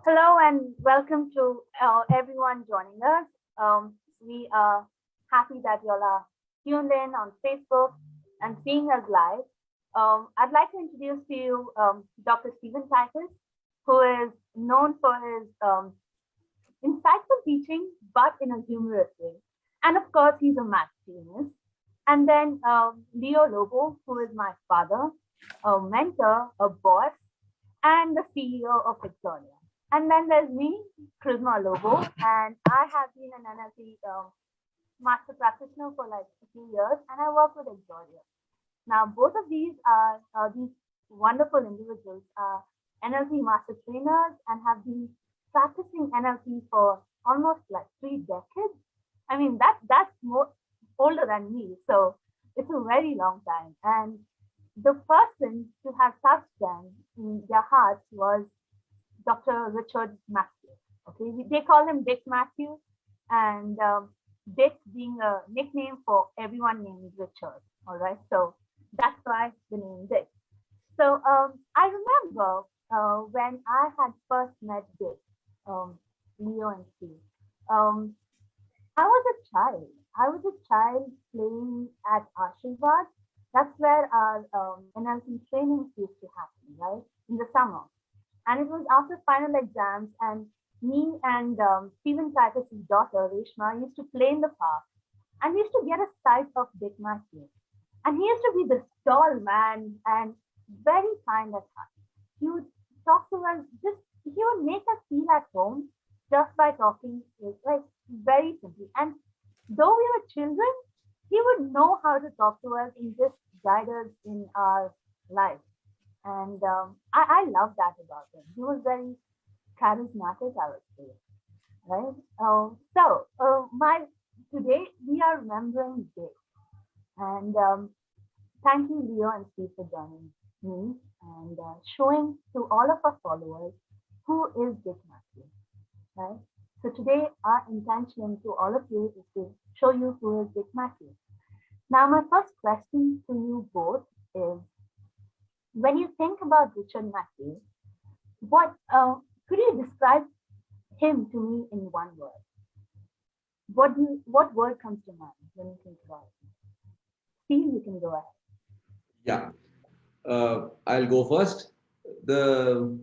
Hello and welcome to everyone joining us. We are happy that you all are tuned in on Facebook and seeing us live. I'd like to introduce to you Dr. Stephen Titus, who is known for his insightful teaching, but in a humorous way. And of course, he's a math genius. And then Leo Lobo, who is my father, a mentor, a boss, and the CEO of Victoria. And then there's me, Charisma Lobo, and I have been an NLP master practitioner for like a few years, and I work with Victoria. Now, both of these are these wonderful individuals are NLP master trainers and have been practicing NLP for almost like 3 decades. I mean, that's more older than me, so it's a very long time. And the person to have touched them in their hearts was Dr. Richard McHugh. Okay, they call him Dick McHugh, and Dick being a nickname for everyone named Richard. All right, so that's why the name Dick. So I remember when I had first met Dick, Leo and Steve. Um, I was a child. I was a child playing at Ashirvad. That's where our NLP trainings used to happen, right? In the summer. And it was after final exams, and me and Stephen Titus's daughter, Reshma, used to play in the park. And we used to get a sight of Dick Matthew. And he used to be this tall man and very kind at heart. He would talk to us, just he would make us feel at home just by talking, like very simply. And though we were children, he would know how to talk to us and just guide us in our life. And I love that about him. He was very charismatic, I would say, right? My today we are remembering Dick, and thank you, Leo and Steve, for joining me and showing to all of our followers who is Dick Matthew, right? So today our intention to all of you is to show you who is Dick Matthew. Now, my first question to you both is: when you think about Richard Matthews, what could you describe him to me in one word? What word comes to mind when you think about him? Steve, you can go ahead. Yeah, I'll go first. The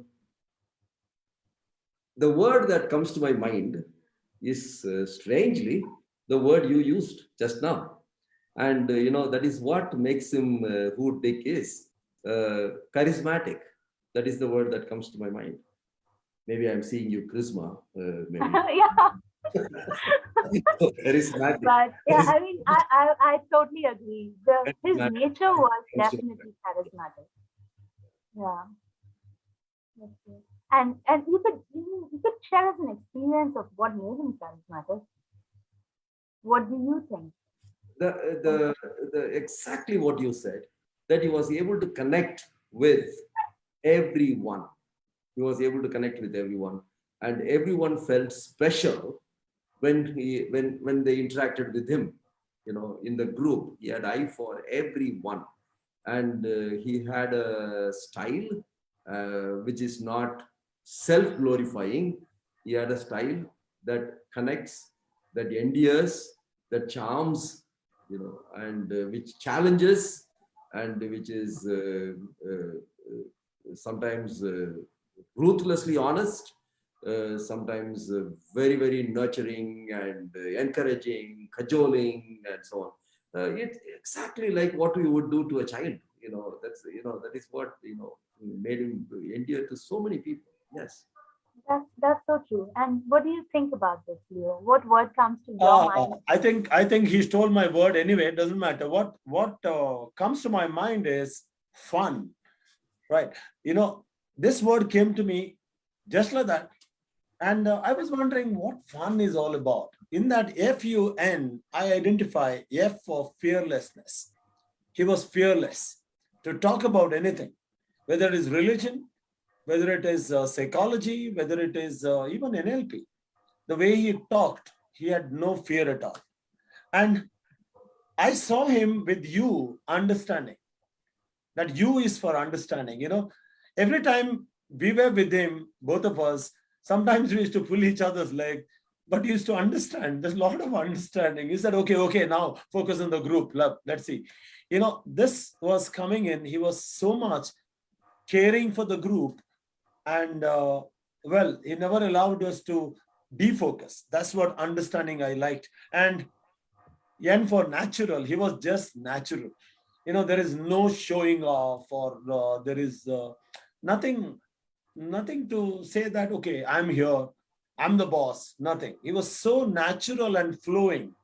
the word that comes to my mind is strangely the word you used just now, and that is what makes him who Dick is. Charismatic. That is the word that comes to my mind. Maybe I'm seeing you, charisma. Maybe Yeah, charismatic. but yeah, I mean, I totally agree. His Charismatic nature was comes to my mind. definitely charismatic. Yeah. Okay. And you could share us an experience of what made him charismatic. What do you think? The, the, the exactly what you said, that he was able to connect with everyone. He was able to connect with everyone, and everyone felt special when they interacted with him. In the group, he had eye for everyone, and he had a style which is not self-glorifying. He had a style that connects, that endears, that charms, and which challenges, and which is sometimes ruthlessly honest, sometimes very, very nurturing and encouraging, cajoling, and so on. It's exactly like what we would do to a child. That is what made him endear to so many people. Yes. That's so true. And what do you think about this, Leo? What word comes to your mind? I think he stole my word anyway. It doesn't matter. What comes to my mind is fun, right? This word came to me just like that, and I was wondering what fun is all about. In that FUN, I identify F for fearlessness. He was fearless to talk about anything, whether it is religion, whether it is psychology, whether it is even NLP. The way he talked, he had no fear at all. And I saw him with you understanding. That U is for understanding. Every time we were with him, both of us, Sometimes we used to pull each other's leg, but he used to understand. There's a lot of understanding. He said, okay, now focus on the group. Let's see. This was coming in. He was so much caring for the group, and he never allowed us to defocus. That's what understanding I liked. And for natural, he was just natural. There is no showing off, or there is nothing to say that, okay, I'm here, I'm the boss, nothing. He was so natural and flowing.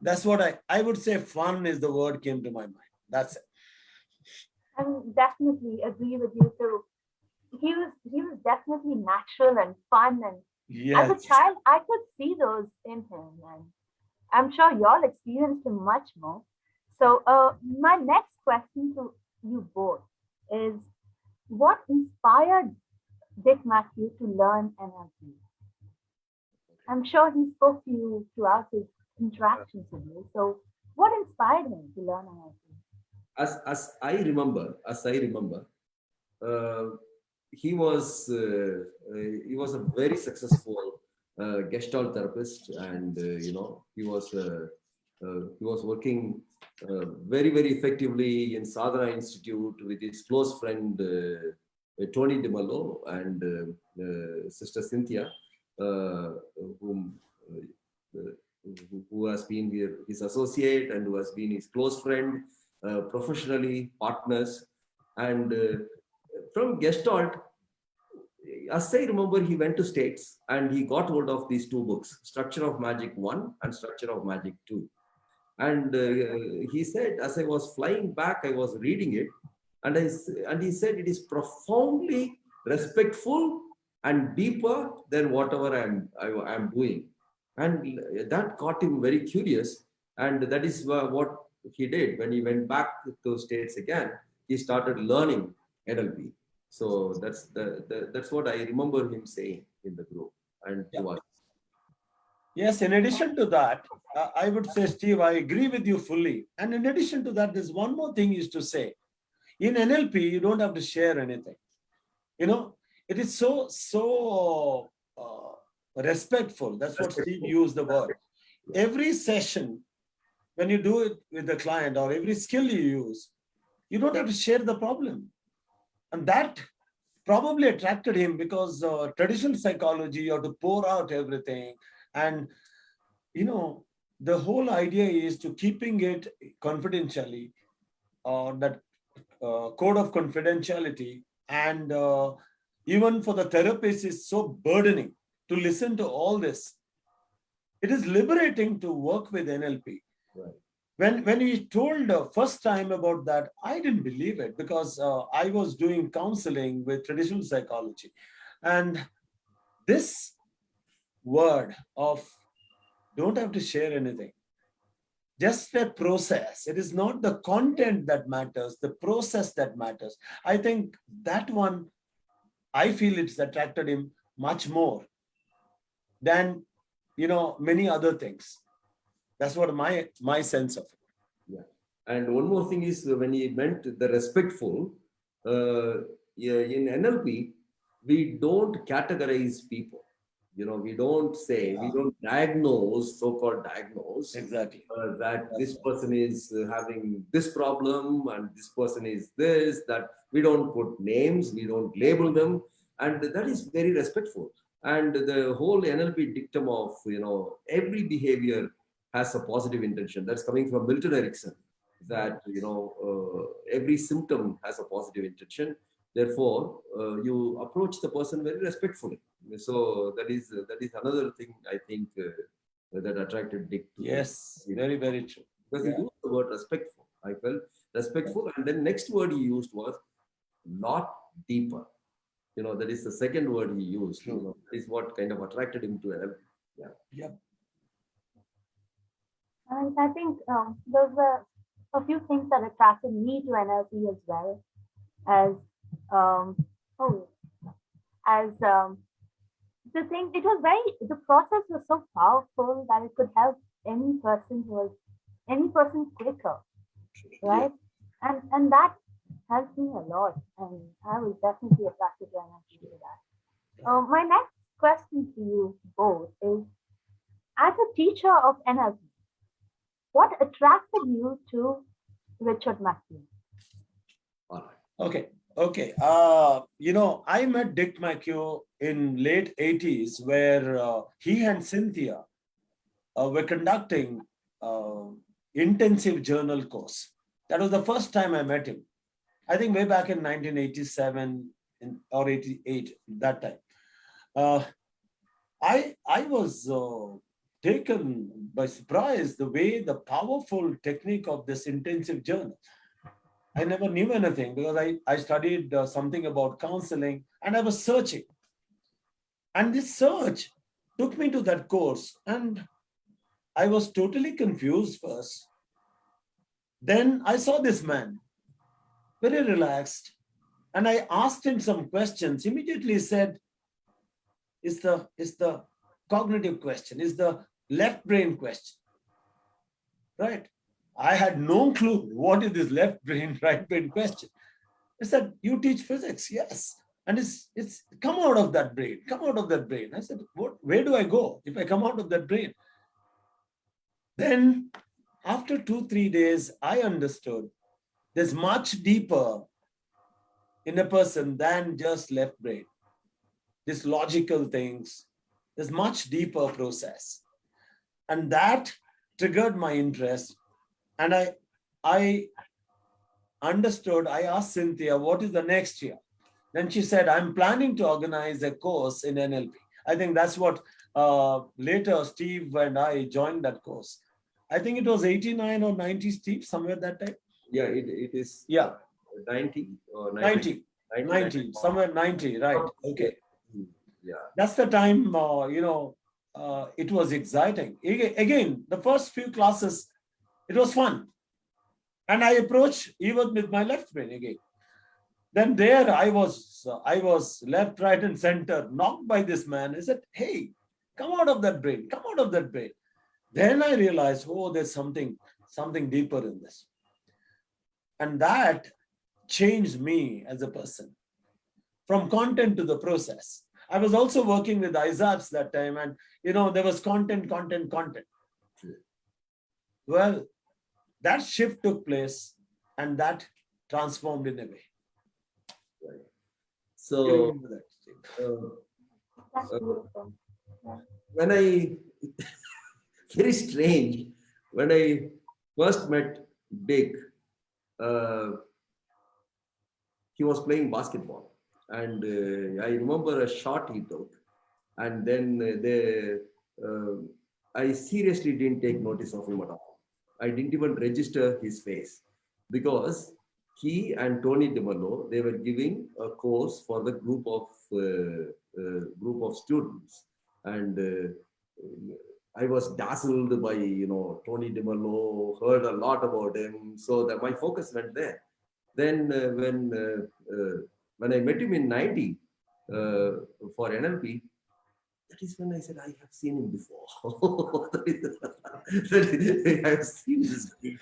That's what I would say. Fun is the word came to my mind. That's it. I definitely agree with you too. He was definitely natural and fun, and as a Yes. child I could see those in him, and I'm sure y'all experienced him much more. So my next question to you both is, what inspired Dick McHugh to learn NLP? I'm sure he spoke to you throughout his interactions with you. So what inspired him to learn NLP? As I remember, uh, he was a very successful Gestalt therapist, and he was working very, very effectively in Sadhana Institute with his close friend Tony DeMello and Sister Cynthia, uh, whom who has been his associate and who has been his close friend, professionally partners. And from Gestalt, as I remember, he went to States and he got hold of these two books, Structure of Magic 1 and Structure of Magic 2. And he said, as I was flying back, I was reading it, and he said it is profoundly respectful and deeper than whatever I'm doing. And that got him very curious. And that is what he did when he went back to States again. He started learning NLP. So that's what I remember him saying in the group and to us. Yes, in addition to that, I would say, Steve, I agree with you fully. And in addition to that, there's one more thing is to say. In NLP, you don't have to share anything. It is so respectful. That's what Steve used the word. Every session, when you do it with the client, or every skill you use, you don't have to share the problem. And that probably attracted him, because traditional psychology, you have to pour out everything. And, the whole idea is to keeping it confidentially, that code of confidentiality. And even for the therapist, is so burdening to listen to all this. It is liberating to work with NLP. Right. When he told first time about that, I didn't believe it, because I was doing counseling with traditional psychology. And this word of don't have to share anything, just a process. It is not the content that matters, the process that matters. I think that one, I feel it's attracted him much more than, many other things. That's what my sense of it. Yeah. And one more thing is, when he meant the respectful, in NLP, we don't categorize people. We don't say, we don't diagnose, so-called diagnose. Exactly. That this person is having this problem and this person is this, that we don't put names, we don't label them. And that is very respectful. And the whole NLP dictum of, every behavior has a positive intention. That's coming from Milton Erickson, that, every symptom has a positive intention. Therefore, you approach the person very respectfully. So that is another thing, I think, that attracted Dick. Yes, very, very true. Because he used the word respectful. I felt respectful. And then next word he used was lot deeper. That is the second word he used. Is what kind of attracted him to NLP. Yeah. Yep. And I think those were a few things that attracted me to NLP as well, as the process was so powerful that it could help any person quicker, right? Yeah. And that helped me a lot, and I was definitely attracted to NLP to that. My next question to you both is, as a teacher of NLP, what attracted you to Richard McHugh? All right. Okay. Okay. I met Dick McHugh in late 80s, where he and Cynthia were conducting intensive journal course. That was the first time I met him. I think way back in 1987 or 88, that time. I was taken by surprise the way the powerful technique of this intensive journal. I never knew anything because I studied something about counseling and I was searching. And this search took me to that course and I was totally confused first. Then I saw this man, very relaxed, and I asked him some questions. Immediately he said, is the cognitive question, is the left brain question, right? I had no clue what is this left brain, right brain question. I said, you teach physics? Yes. And it's come out of that brain, come out of that brain. I said, where do I go if I come out of that brain? Then after 2-3 days, I understood there's much deeper in a person than just left brain. These logical things, there's much deeper process. And that triggered my interest. And I understood, I asked Cynthia, what is the next year? Then she said, I'm planning to organize a course in NLP. I think that's what later Steve and I joined that course. I think it was 89 or 90, Steve, somewhere that time. Yeah, it is. Yeah. 90 or 90, 90, somewhere 90, right? Okay. Yeah. That's the time, it was exciting. Again, the first few classes, it was fun. And I approached even with my left brain again. Then there I was left, right, and center, knocked by this man. I said, hey, come out of that brain, come out of that brain. Then I realized, oh, there's something deeper in this. And that changed me as a person, from content to the process. I was also working with ISAPs that time, and there was content. Well, that shift took place and that transformed in a way. Right. You So remember that, Steve? That's beautiful. Yeah. when I, very strange, when I first met Dick, he was playing basketball. And I remember a shot he took. And then I seriously didn't take notice of him at all. I didn't even register his face because he and Tony DeMello, they were giving a course for the group of students. And I was dazzled by, Tony DeMello, heard a lot about him. So that my focus went there. Then when I met him in 90 for NLP, that is when I said, I have seen him before. I have seen this guy.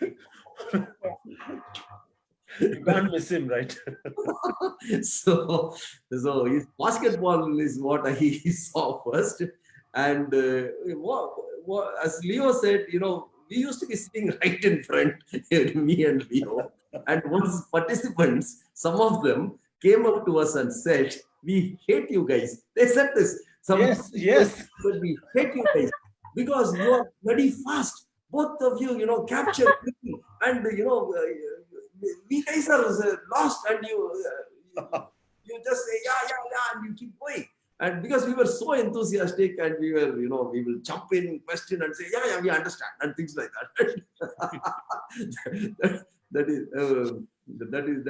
You can't miss him, right? So his basketball is what I saw first. And as Leo said, we used to be sitting right in front, me and Leo. And once participants, some of them came up to us and said, we hate you guys. They said this. Yes. But we hate you guys because you are very fast. Both of you, capture quickly. And, we guys are lost and you just say, yeah, and you keep going. And because we were so enthusiastic and we were, we will jump in, question and say, yeah, we understand and things like that. That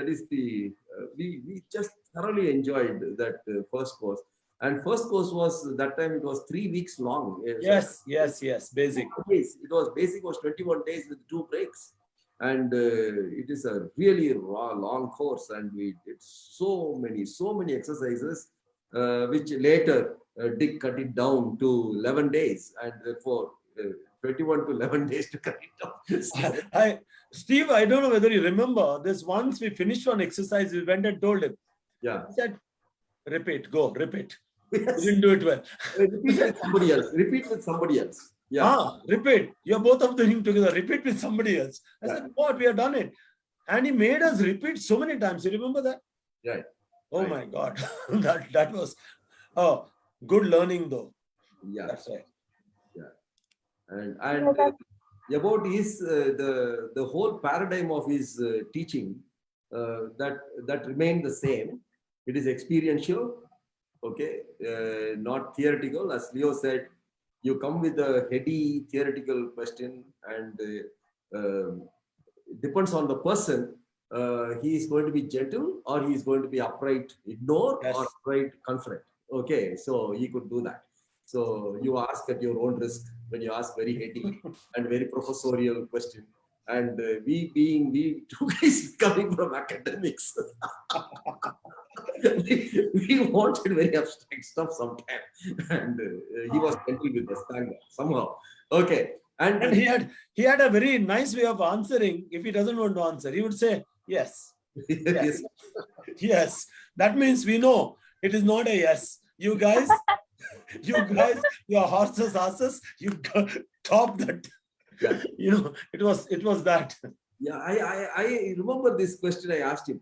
is the, we just thoroughly enjoyed that first course. And first course was, that time it was 3 weeks long. Yes, basic. It was basic, was 21 days with 2 breaks. And it is a really long course. And we did so many exercises, which later Dick cut it down to 11 days. And therefore, 21 to 11 days to cut it down. Steve, I don't know whether you remember this. Once we finished one exercise, we went and told him. Yeah. He said, repeat, go, repeat. Yes. You didn't do it well. Repeat with somebody else. Repeat with somebody else. Yeah. Repeat. You're both of doing together. Repeat with somebody else. I said, what? We have done it. And he made us repeat so many times. You remember that? Right. Oh Right. my God. that was good learning though. Yeah. That's right. And about his the whole paradigm of his teaching that remained the same. It is experiential, okay, not theoretical. As Leo said, you come with a heady theoretical question, and depends on the person. He is going to be gentle, or he is going to be upright, ignore, Yes. or upright, confront. Okay, so he could do that. So you ask at your own risk when you ask very heady and very professorial question. And we two guys coming from academics, we wanted very abstract stuff sometimes, and he was gentle with us, thank God, somehow. Okay, And he had a very nice way of answering. If he doesn't want to answer, he would say, yes. Yes. Yes. That means we know it is not a yes. You guys, your horses, you top that. Yeah. It was that. Yeah, I remember this question I asked him.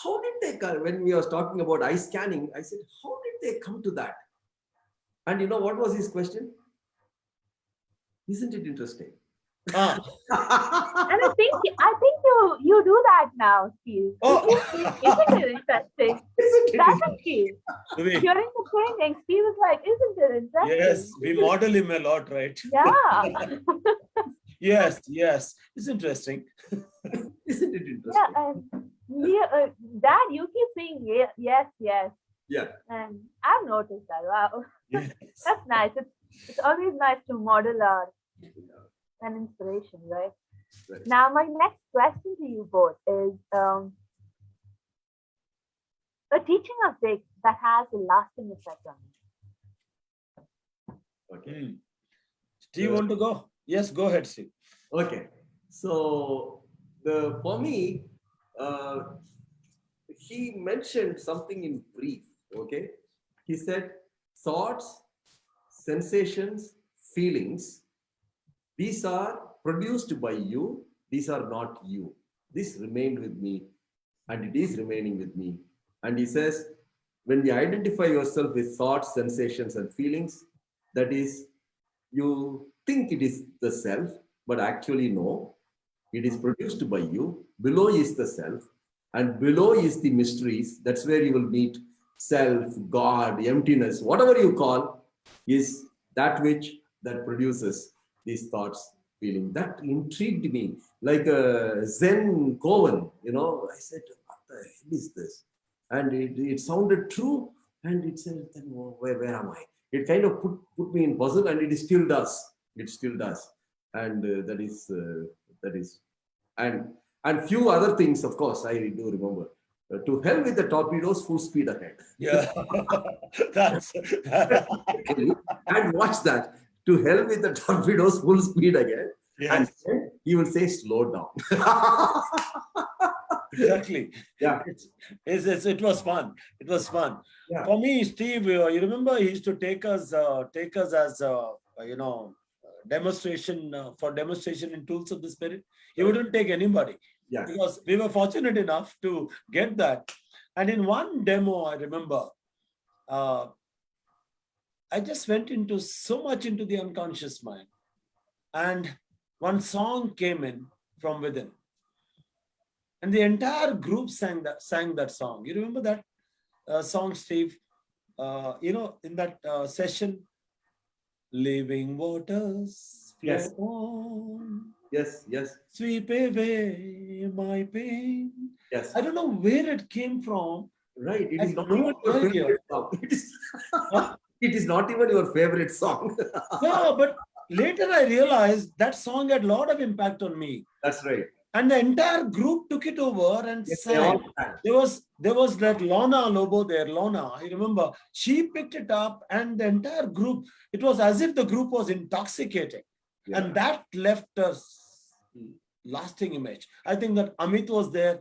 How did they come, when we was talking about eye scanning, I said, how did they come to that? And you know what was his question? Isn't it interesting? Ah. And I think you do that now, Steve. Isn't it interesting? Doesn't he? During the training, Steve was like, isn't it interesting? Yes, we model him a lot, right? Yeah. Yes. It's interesting. Isn't it interesting? Yeah, and Dad, you keep saying yes. Yeah. And I've noticed that. Wow. Yes. That's nice. It's always nice to model an inspiration, right? Right. Now, my next question to you both is a teaching of Dick that has a lasting effect on you. Okay. Steve, want to go? Yes, go ahead, Steve. Okay. So for me, he mentioned something in brief. Okay. He said, thoughts, sensations, feelings, these are produced by you. These are not you. This remained with me, and it is remaining with me. And he says, when we identify yourself with thoughts, sensations, and feelings, that is, you think it is the self, but actually no, it is produced by you. Below is the self, and below is the mysteries. That's where you will meet self, God, emptiness, whatever you call, is that which that produces these thoughts, feeling. That intrigued me, like a Zen koan. I said, what the hell is this? And it sounded true, and it said, then where am I? It kind of put me in puzzle, and it still does. It still does. And that is, and few other things, of course, I do remember. To hell with the torpedoes, full speed ahead. Yeah. That's And watch that. To hell with the torpedoes, full speed again. yes. And then he will say, slow down. Exactly. Yeah. It was fun. It was fun. Yeah. For me, Steve, you remember he used to take us as demonstration in tools of the spirit. He wouldn't take anybody. Yeah. Because we were fortunate enough to get that. And in one demo, I remember, I just went so much into the unconscious mind. And one song came in from within. And the entire group sang that song. You remember that song, Steve? In that session, living waters flow Yes. on. Yes. Sweep away my pain. Yes. I don't know where it came from. Right. It I is not have even no your idea. favorite song. It is not even your favorite song. Yeah, but later I realized that song had a lot of impact on me. That's right. And the entire group took it over and Yes, they all sang. sang. There was that Lorna Lobo there, Lorna, I remember. She picked it up, and the entire group, it was as if the group was intoxicating. Yeah. And that left a lasting image. I think that Amit was there.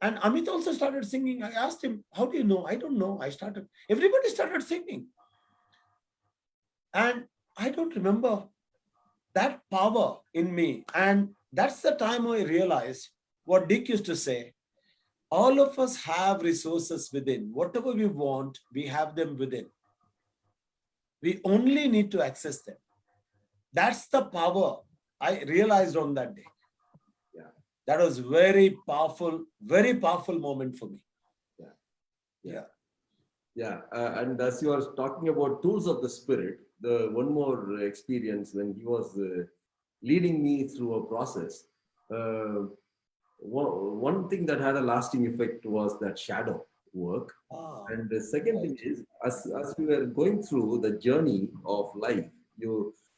And Amit also started singing. I asked him, how do you know? I don't know. Everybody started singing. And I don't remember that power in me. And that's the time I realized what Dick used to say. All of us have resources within. Whatever we want, we have them within. We only need to access them. That's the power I realized on that day. Yeah. That was very powerful moment for me. Yeah. Yeah. And as you are talking about tools of the spirit, the one more experience when he was leading me through a process. One thing that had a lasting effect was that shadow work. And the second thing is, as we were going through the journey of life,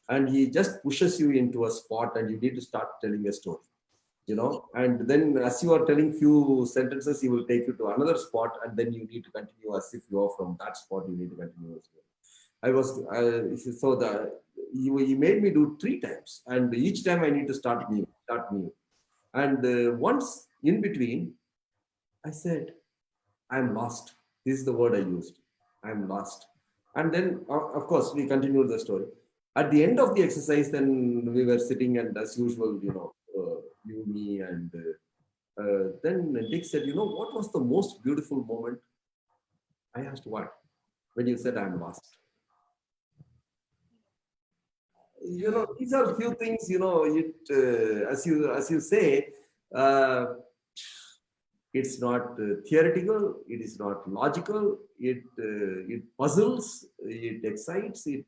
and he just pushes you into a spot and you need to start telling a story, and then as you are telling few sentences, he will take you to another spot, and then you need to continue as if you are from that spot, you need to continue as well. So he made me do 3 times, and each time I need to start new. And once in between, I said, I'm lost. This is the word I used. I'm lost. And then, of course, we continued the story. At the end of the exercise, then we were sitting, and as usual, you, me, and then Dick said, what was the most beautiful moment? I asked, what? When you said, I'm lost. These are few things, as you say, it's not theoretical, it is not logical, it puzzles, it excites, it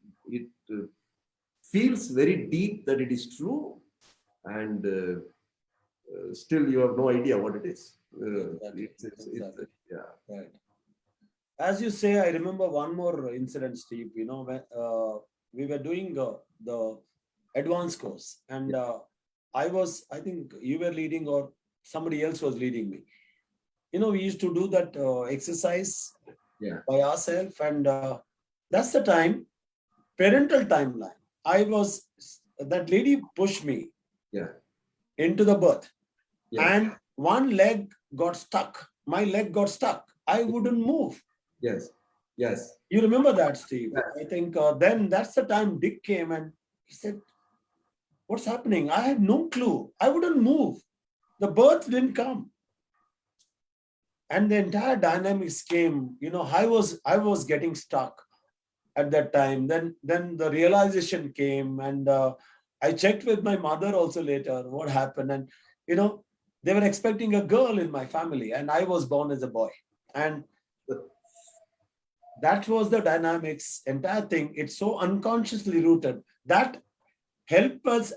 feels very deep that it is true, and still you have no idea what it is. Yeah. Right. As you say, I remember one more incident, Steve. When we were doing the advanced course, and I think you were leading or somebody else was leading me. We used to do that exercise by ourselves, and that's the time, parental timeline. That lady pushed me into the berth, and one leg got stuck. My leg got stuck. I wouldn't move. Yes. You remember that, Steve? Yes. I think then that's the time Dick came and he said, what's happening? I had no clue. I wouldn't move. The birth didn't come. And the entire dynamics came. I was getting stuck at that time. Then the realization came, and I checked with my mother also later what happened. And they were expecting a girl in my family, and I was born as a boy. And that was the dynamics, entire thing. It's so unconsciously rooted. That helped us,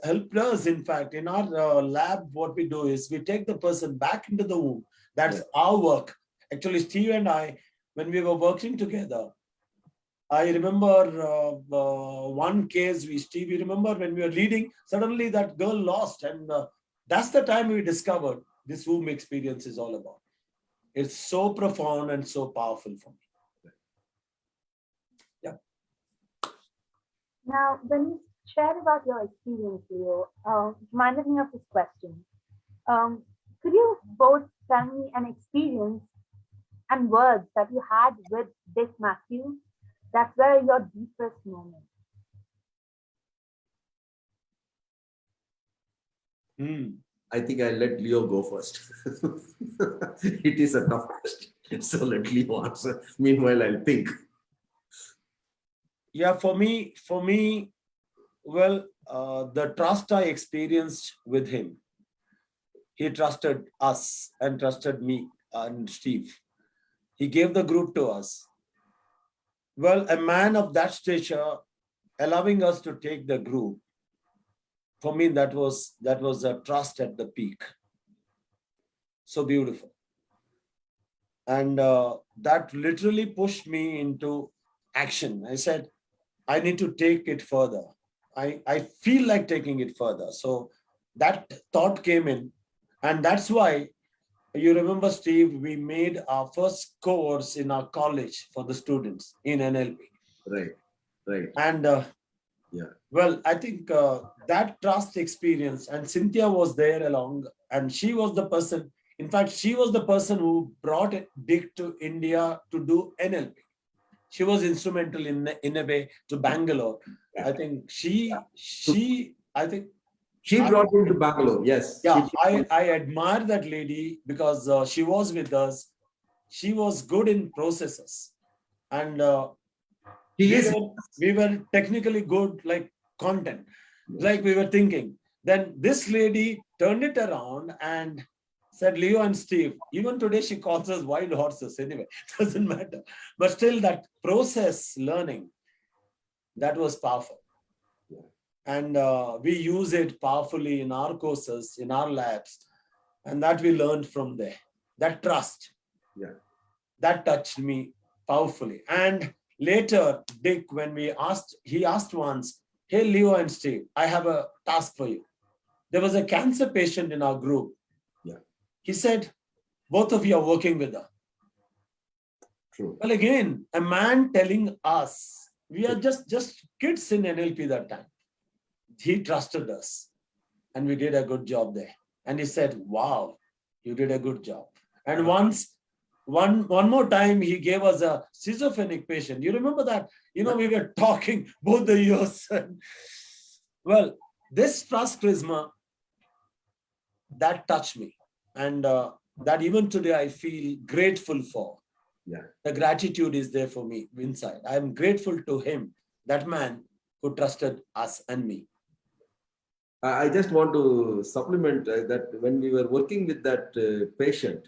in fact, in our lab. What we do is we take the person back into the womb. That's our work. Actually, Steve and I, when we were working together, I remember one case, Steve, you remember when we were leading, suddenly that girl lost. And that's the time we discovered this womb experience is all about. It's so profound and so powerful for me. Yeah. Now, when you shared about your experience, Leo, reminded me of this question. Could you both tell me an experience and words that you had with Dick McHugh that were your deepest moment? I think I'll let Leo go first. It is a tough question. So let Leo answer. Meanwhile, I'll think. Yeah, for me, well, the trust I experienced with him, he trusted us and trusted me and Steve. He gave the group to us. Well, a man of that stature allowing us to take the group, for me, that was a trust at the peak. So beautiful. And that literally pushed me into action. I said, I need to take it further. I feel like taking it further. So that thought came in. And that's why, you remember, Steve, we made our first course in our college for the students in NLP. Right. And well, I think that trust experience, and Cynthia was there along, and she was the person, in fact, she was the person who brought Dick to India to do NLP. She was instrumental in a way to Bangalore. Yeah. I think she brought him to Bangalore. Yes. Yeah, I admire that lady because she was with us. She was good in processes, and we were technically good, like content, like we were thinking. Then this lady turned it around and said, Leo and Steve, even today she calls us wild horses anyway, doesn't matter. But still that process learning, that was powerful. And we use it powerfully in our courses, in our labs, and that we learned from there. That trust, that touched me powerfully. And later, Dick, when he asked once, hey, Leo and Steve, I have a task for you. There was a cancer patient in our group. He said, both of you are working with her. True. Well, again, a man telling us, we are just kids in NLP that time. He trusted us and we did a good job there. And he said, wow, you did a good job. And one more time, he gave us a schizophrenic patient. You remember that? We were talking both the years. Well, this trust charisma, that touched me. And that even today I feel grateful for. The gratitude is there for me inside. I'm grateful to him, that man who trusted us and me. I just want to supplement that when we were working with that patient,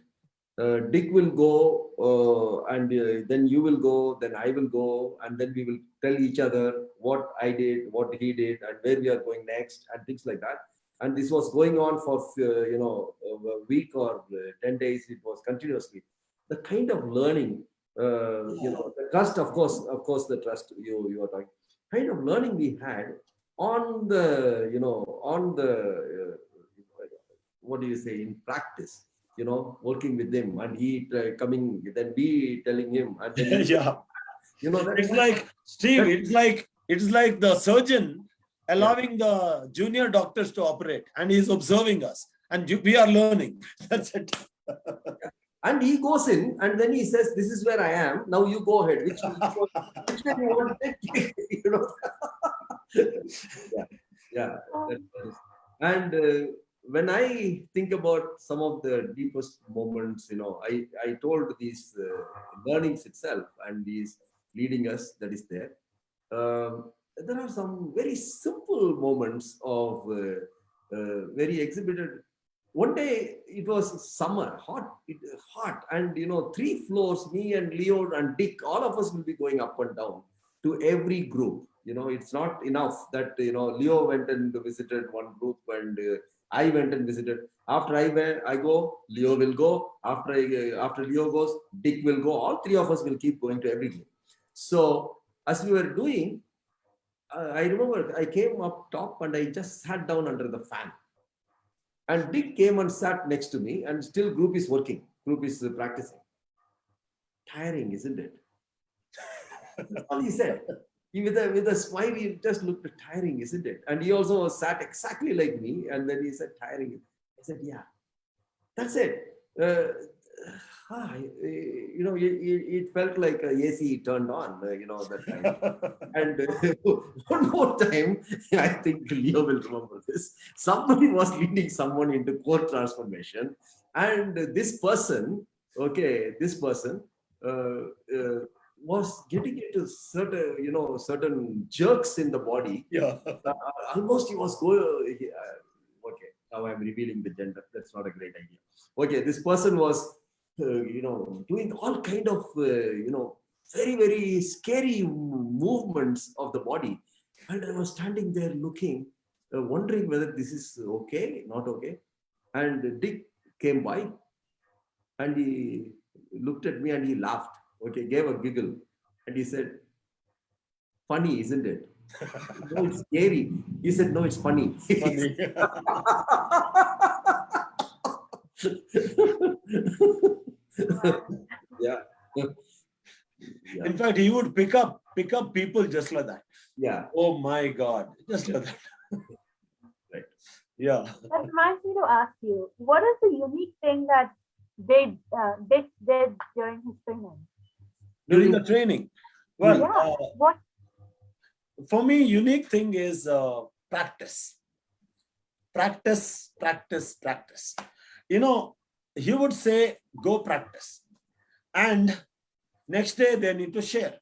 Dick will go and then you will go, then I will go, and then we will tell each other what I did, what he did, and where we are going next, and things like that. And this was going on for a week or 10 days. It was continuously. The kind of learning, the trust, of course, the trust you are talking, kind of learning we had on the what do you say, in practice, working with him, and he coming, then we telling him, and then it's like Steve, it's like the surgeon allowing the junior doctors to operate, and he's observing us, and we are learning. That's it. And he goes in, and then he says, "This is where I am. Now you go ahead. Which one you want to take?" And when I think about some of the deepest moments, I told these learnings itself and these leading us that is there. There are some very simple moments of very exhibited. One day it was summer, hot, and 3 floors, me and Leo and Dick, all of us will be going up and down to every group. It's not enough that Leo went and visited one group and I went and visited. After I go, Leo will go. After Leo goes, Dick will go. All 3 of us will keep going to every group. So as we were doing, I remember I came up top and I just sat down under the fan. And Dick came and sat next to me, and still group is working. Group is practicing. Tiring, isn't it? That's all he said. With a smile, he just looked tiring, isn't it? And he also sat exactly like me. And then he said, tiring. I said, yeah, that's it. It felt like a AC turned on, that time. And one more time, I think Leo will remember this. Somebody was leading someone into core transformation. And this person, was getting into certain jerks in the body. Almost he was going. Okay, now I'm revealing the gender. That's not a great idea. Okay, this person was, doing all kind of, very, very scary movements of the body. And I was standing there looking, wondering whether this is okay, not okay. And Dick came by and he looked at me and he laughed. Okay, gave a giggle. And he said, funny, isn't it? No, it's scary. He said, no, it's funny. Funny. Yeah. In fact, he would pick up people just like that. Yeah. Oh my God, just like that. Right. Yeah. That reminds me to ask you, what is the unique thing that Dick did during his training? During the training, Well, Yeah. What? for me, unique thing is practice. Practice, practice, practice. You know, he would say, go practice. And next day they need to share.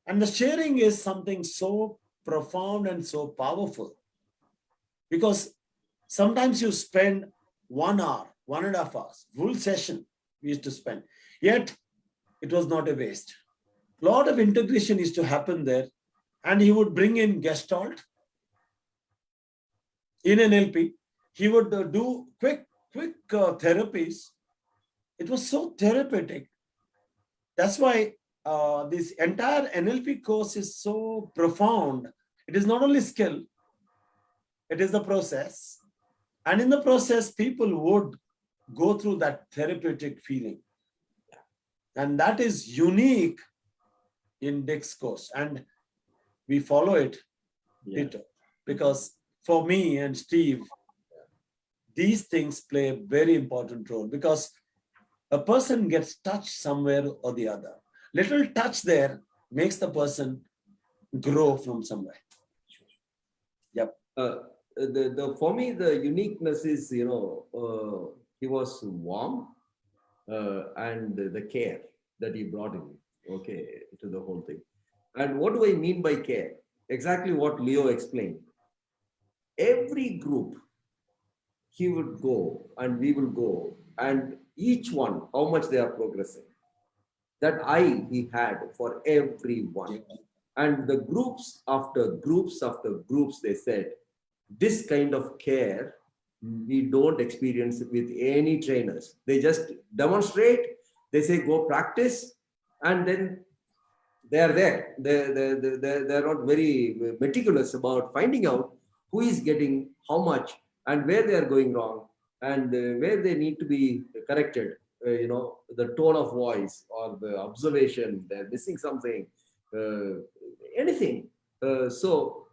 And the sharing is something so profound and so powerful, because sometimes you spend 1 hour, 1.5 hours, full session we used to spend. Yet it was not a waste. A lot of integration is to happen there. And he would bring in Gestalt in NLP. He would do quick therapies. It was so therapeutic. That's why this entire NLP course is so profound. It is not only skill, it is the process. And in the process, people would go through that therapeutic feeling. And that is unique in Dick's course. And we follow it, because for me and Steve, these things play a very important role, because a person gets touched somewhere or the other. Little touch there makes the person grow from somewhere. Yep. For me, the uniqueness is, he was warm, and the care that he brought in, to the whole thing. And what do I mean by care? Exactly what Leo explained. Every group, he would go and we will go, and each one, how much they are progressing. That eye he had for everyone. And the groups after groups after groups, they said, this kind of care, we don't experience it with any trainers. They just demonstrate, they say, go practice, and then they are there. They're not very meticulous about finding out who is getting how much and where they are going wrong, and where they need to be corrected. The tone of voice or the observation, they're missing something, anything. So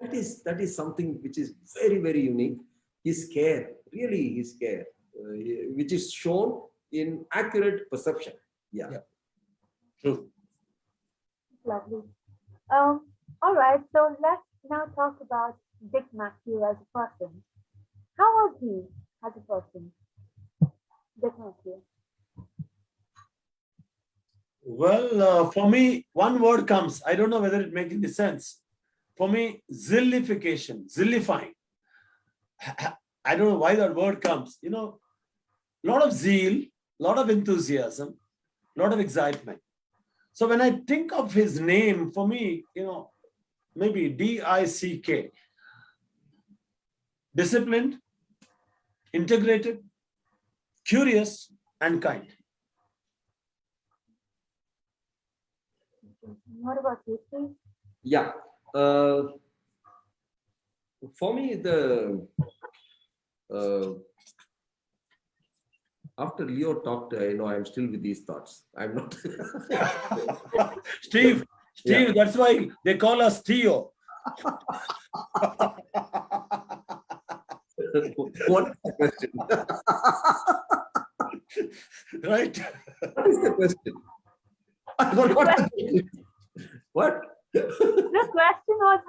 that is something which is very, very unique. His care, really his care, which is shown in accurate perception. Yeah. True. Lovely. All right. So let's now talk about Dick McHugh as a person. How was he as a person? Dick McHugh. Well, for me, one word comes. I don't know whether it makes any sense. For me, zillification, zillifying. I don't know why that word comes. A lot of zeal, a lot of enthusiasm, a lot of excitement. So when I think of his name, for me, maybe DICK. Disciplined, integrated, curious, and kind. What about you, Steve? Yeah. For me, after Leo talked, I'm still with these thoughts. I'm not. Steve, Yeah. That's why they call us Theo. What is the question? Right? What is the question? I forgot the question. What? The question was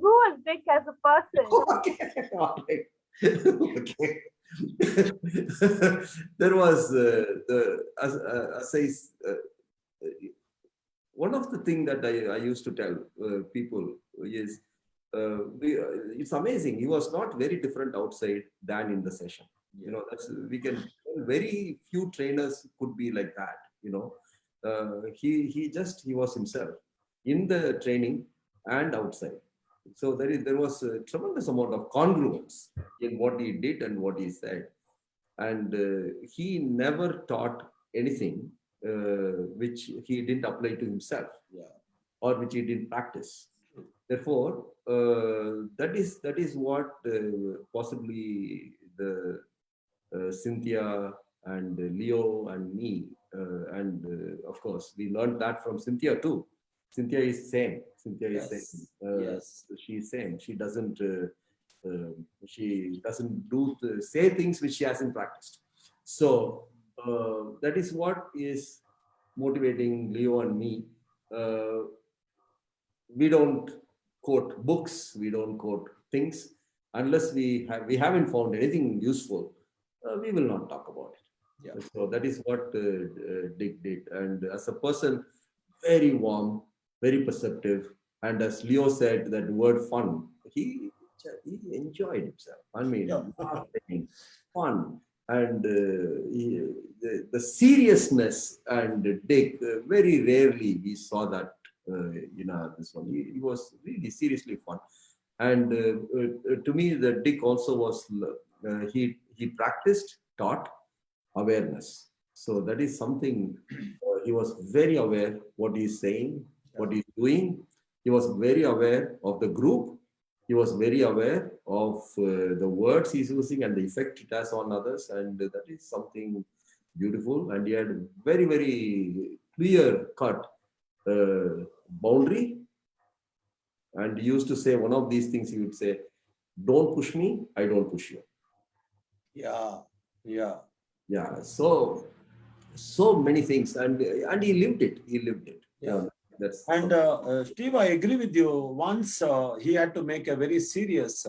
who was Dick as a person? Okay. Okay. There was one of the things that I used to tell people is, it's amazing. He was not very different outside than in the session. Very few trainers could be like that. He was himself in the training and outside. So there was a tremendous amount of congruence in what he did and what he said. And he never taught anything which he didn't apply to himself, or which he didn't practice. Therefore, that is what possibly the Cynthia and Leo and me, and of course we learned that from Cynthia too. Cynthia is same. Yes. She is same. She doesn't say things which she hasn't practiced. So that is what is motivating Leo and me. uh, we don't quote books, we don't quote things unless we haven't found anything useful. We will not talk about it. Yeah. So that is what Dick did, and as a person, very warm, very perceptive, and as Leo said, that word fun, he enjoyed himself. I Yeah. mean, laughing, fun, and the seriousness. And Dick, very rarely we saw that this one. He was really seriously fun, and to me, the Dick also was he practiced, taught awareness. So that is something he was very aware what he's saying, what he's doing. He was very aware of the group. He was very aware of the words he's using and the effect it has on others. And that is something beautiful. And he had very, very clear cut boundary. And he used to say one of these things, he would say, don't push me, I don't push you. Yeah. Yeah. Yeah. So many things, and he lived it. He lived it. Yeah. That's And Steve, I agree with you. Once he had to make a very serious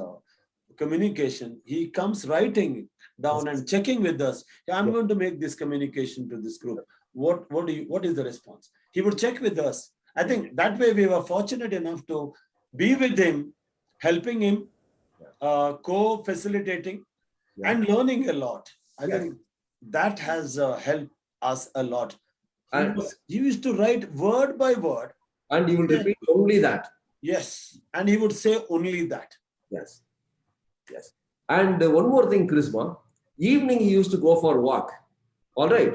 communication. He comes writing down and checking with us. "Yeah, I'm going to make this communication to this group. What is the response?" He would check with us. I think that way we were fortunate enough to be with him, helping him, co-facilitating, yeah. and learning a lot. I Yes. think that has helped us a lot. And He used to write word by word. he will Yeah. repeat only that. Yes, and he would say only that. Yes. Yes. And one more thing, Charisma. Evening he used to go for a walk. All right.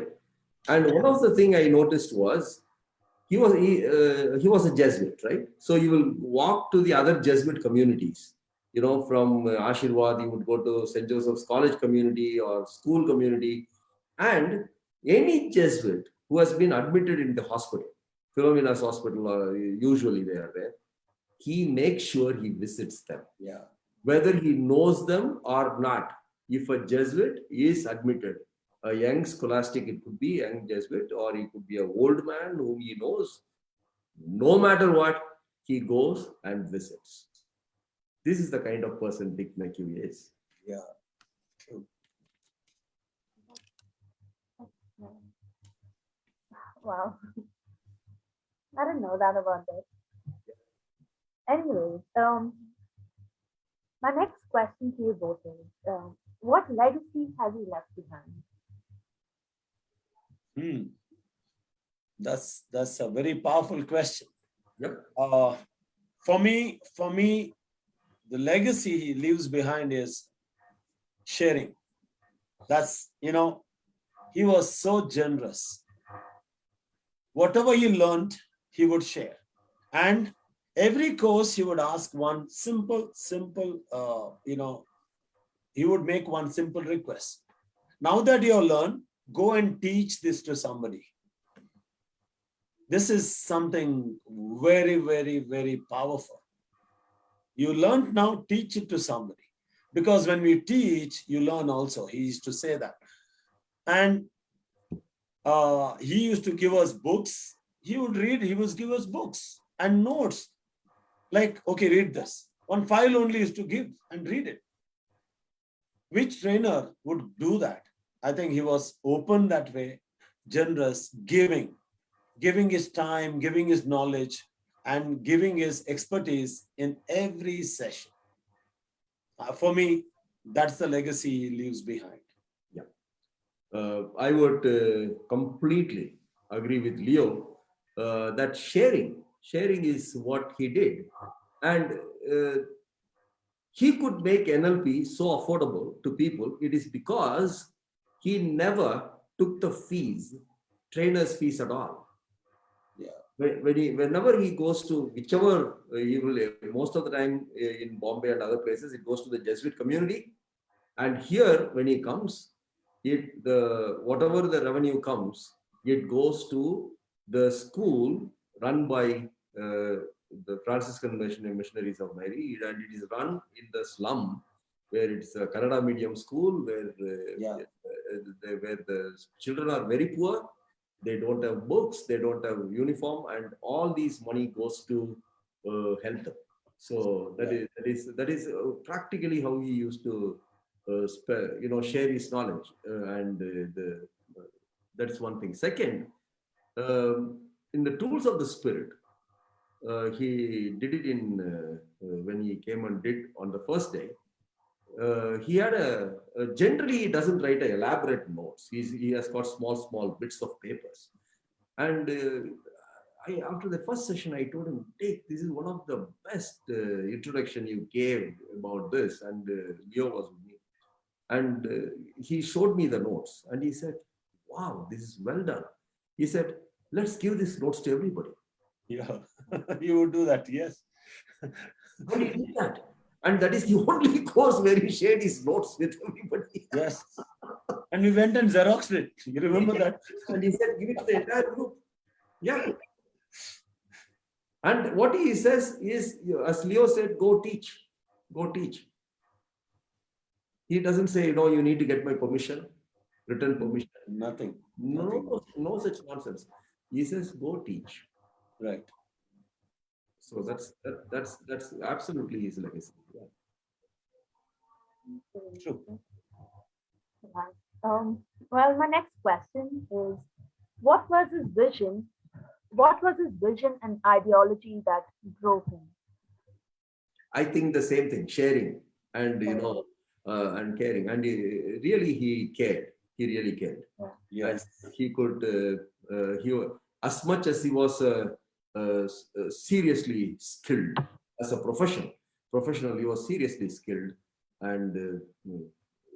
And one of the thing I noticed was he was a Jesuit, right? So he will walk to the other Jesuit communities. From Ashirwad, he would go to St. Joseph's College community or school community, and any Jesuit who has been admitted in the hospital, Philomena's hospital, usually they are there. He makes sure he visits them, Yeah. whether he knows them or not. If a Jesuit is admitted, a young scholastic, it could be a young Jesuit, or he could be an old man whom he knows. No matter what, he goes and visits. This is the kind of person Dick McHugh is. Yeah. True. Wow. I didn't know that about that. Anyways, my next question to you both is, what legacy has he left behind? That's a very powerful question. Yep. For me, the legacy he leaves behind is sharing. That's, he was so generous. Whatever he learned, he would share. And every course he would ask one simple, he would make one simple request. Now that you learn, go and teach this to somebody. This is something very, very, very powerful. You learned, now teach it to somebody. Because when we teach, you learn also. He used to say that. And he used to give us books. He would read, he would give us books and notes. Like, okay, read this. One file only is to give and read it. Which trainer would do that? I think he was open that way, generous, giving his time, giving his knowledge, and giving his expertise in every session. For me, that's the legacy he leaves behind. Yeah. I would completely agree with Leo that sharing is what he did. And he could make NLP so affordable to people. It is because he never took the fees, trainer's fees at all. Whenever he goes to whichever he will, most of the time in Bombay and other places, it goes to the Jesuit community. And here, when he comes, whatever the revenue comes, it goes to the school run by the Franciscan missionaries of Mary, and it is run in the slum, where it's a Kannada medium school, where the children are very poor, They don't have books, they don't have uniform, and all these money goes to help them. So that is practically how he used to share his knowledge, that's one thing. Second, in the tools of the spirit, he did it in when he came and did on the first day. He had generally he doesn't write a elaborate notes. He has got small bits of papers. And after the first session, I told him, Dick, this is one of the best introduction you gave about this. And Leo was with me. And he showed me the notes. And he said, wow, this is well done. He said, let's give these notes to everybody. Yeah, you would do that, yes. And he did that. And that is the only course where he shared his notes with everybody. Yes. And we went and Xeroxed it. You remember that? And he said, give it to the entire group. Yeah. And what he says is, as Leo said, go teach. Go teach. He doesn't say, you need to get my permission, written permission. Nothing. No such nonsense. He says, go teach. Right. So that's absolutely his legacy. Yeah. True. Well, my next question is, what was his vision? What was his vision and ideology that drove him? I think the same thing, sharing and and caring, and he cared. He really cared. Yes. And he could as much as he was seriously skilled as a professional, he was seriously skilled and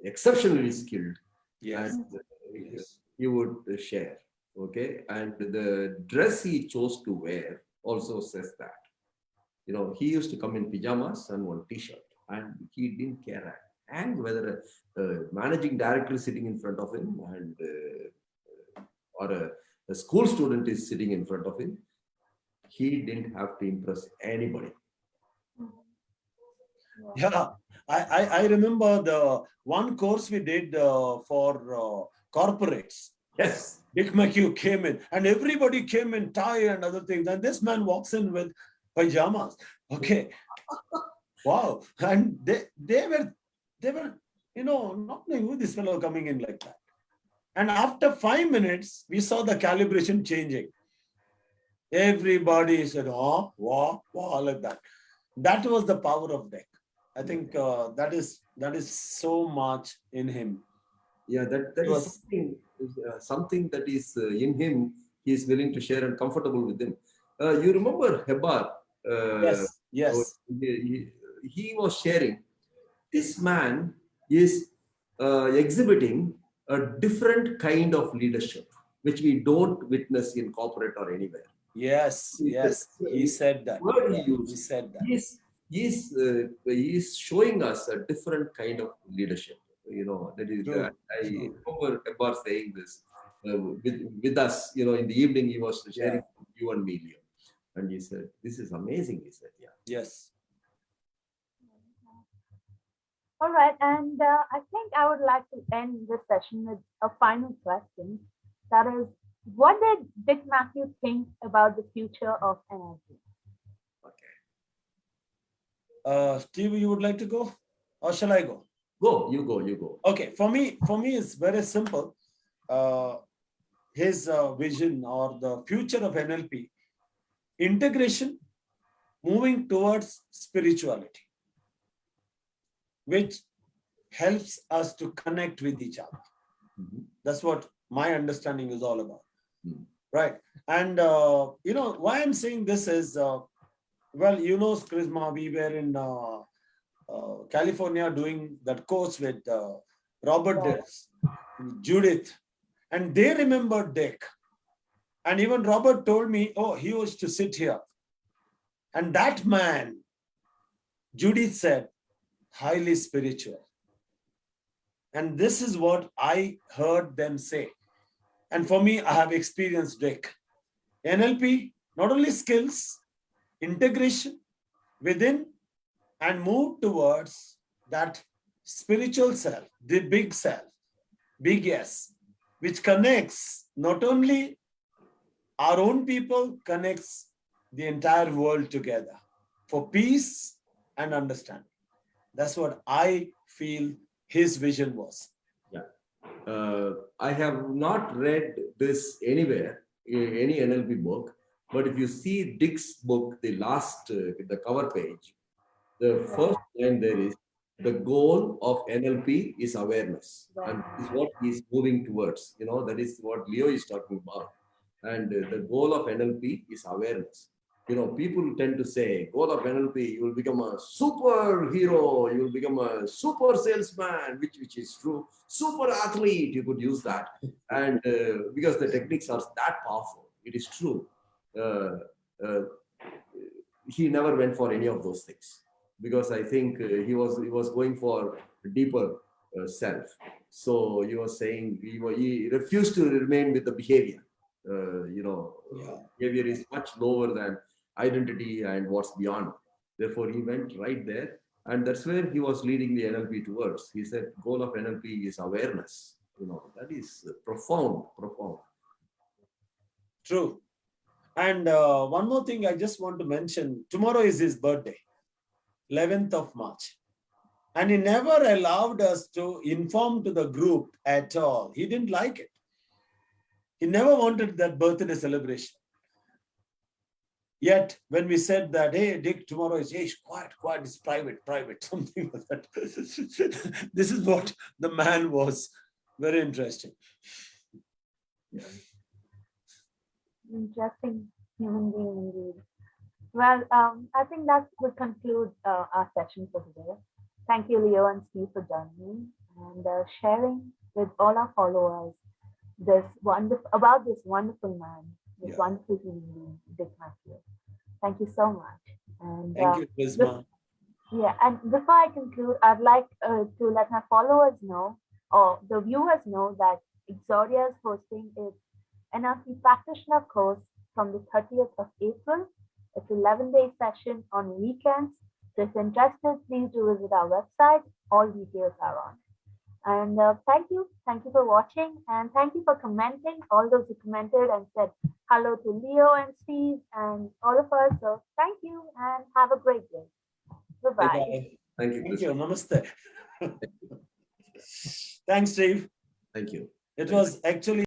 exceptionally skilled. Yes. And he would share. Okay, and the dress he chose to wear also says that. He used to come in pajamas and one t-shirt, and he didn't care and whether a managing director is sitting in front of him and or a school student is sitting in front of him. He didn't have to impress anybody. Yeah, I remember the one course we did for corporates. Yes. Dick McHugh came in and everybody came in tie and other things. And this man walks in with pajamas. Okay. Wow. And they were, not knowing who this fellow coming in like that. And after 5 minutes, we saw the calibration changing. Everybody said, oh, wow, like that. That was the power of Dick. I think that is so much in him. Yeah, that is something that is in him. He is willing to share and comfortable with him. You remember Hebar? Yes. He was sharing. This man is exhibiting a different kind of leadership, which we don't witness in corporate or anywhere. Yes. He said that. He said that. He's showing us a different kind of leadership. That is. True. I remember Hebar saying this with us. In the evening, he was sharing you and me, Leo. And he said, "This is amazing." He said, "Yeah." Yes. All right, and I think I would like to end this session with a final question. That is, what did Dick McHugh think about the future of NLP? Okay. Steve, you would like to go, or shall I go? Go. You go. Okay. For me, it's very simple. His vision or the future of NLP, integration, moving towards spirituality, which helps us to connect with each other. Mm-hmm. That's what my understanding is all about. Mm-hmm. Right. And, why I'm saying this is, Charisma, we were in California doing that course with Robert Dills, Judith, and they remembered Dick. And even Robert told me, he used to sit here. And that man, Judith said, highly spiritual. And this is what I heard them say. And for me, I have experienced Dick. NLP, not only skills, integration within and move towards that spiritual self, the big self, big yes, which connects not only our own people connects the entire world together for peace and understanding. That's what I feel his vision was. I have not read this anywhere, any NLP book, but if you see Dick's book, the last, the cover page, the first line there is, the goal of NLP is awareness. And this is what he's moving towards. That is what Leo is talking about. And the goal of NLP is awareness. People tend to say, goal of NLP, you will become a superhero, you will become a super salesman, which is true. Super athlete, you could use that. And because the techniques are that powerful, it is true. Uh, he never went for any of those things because I think he was going for a deeper self. So he was saying he refused to remain with the behavior. Behavior is much lower than identity and what's beyond. Therefore, he went right there, and that's where he was leading the NLP towards. He said, "Goal of NLP is awareness." That is profound. True. And one more thing I just want to mention. Tomorrow is his birthday, 11th of March. And he never allowed us to inform to the group at all. He didn't like it. He never wanted that birthday celebration. Yet, when we said that, hey, Dick, tomorrow is, hey, quiet, it's private, something like that. This is what the man was. Very interesting. Yeah. Interesting human being indeed. Well, I think that would conclude our session for today. Thank you, Leo and Steve, for joining me and sharing with all our followers this wonderful man, this wonderful human being, Dick McHugh. Thank you so much. And thank you, Prisma. And before I conclude, I'd like to let my followers know, or the viewers know, that Exodia is hosting its NLP practitioner course from the 30th of April. It's an 11-day session on weekends. So if you're interested, please do visit our website. All details are on. And thank you for watching, and thank you for commenting. All those who commented and said hello to Leo and Steve and all of us. So thank you and have a great day. Bye-bye. Bye-bye. Thank you. Thank you. Namaste. Thanks, Steve. Thank you. It was actually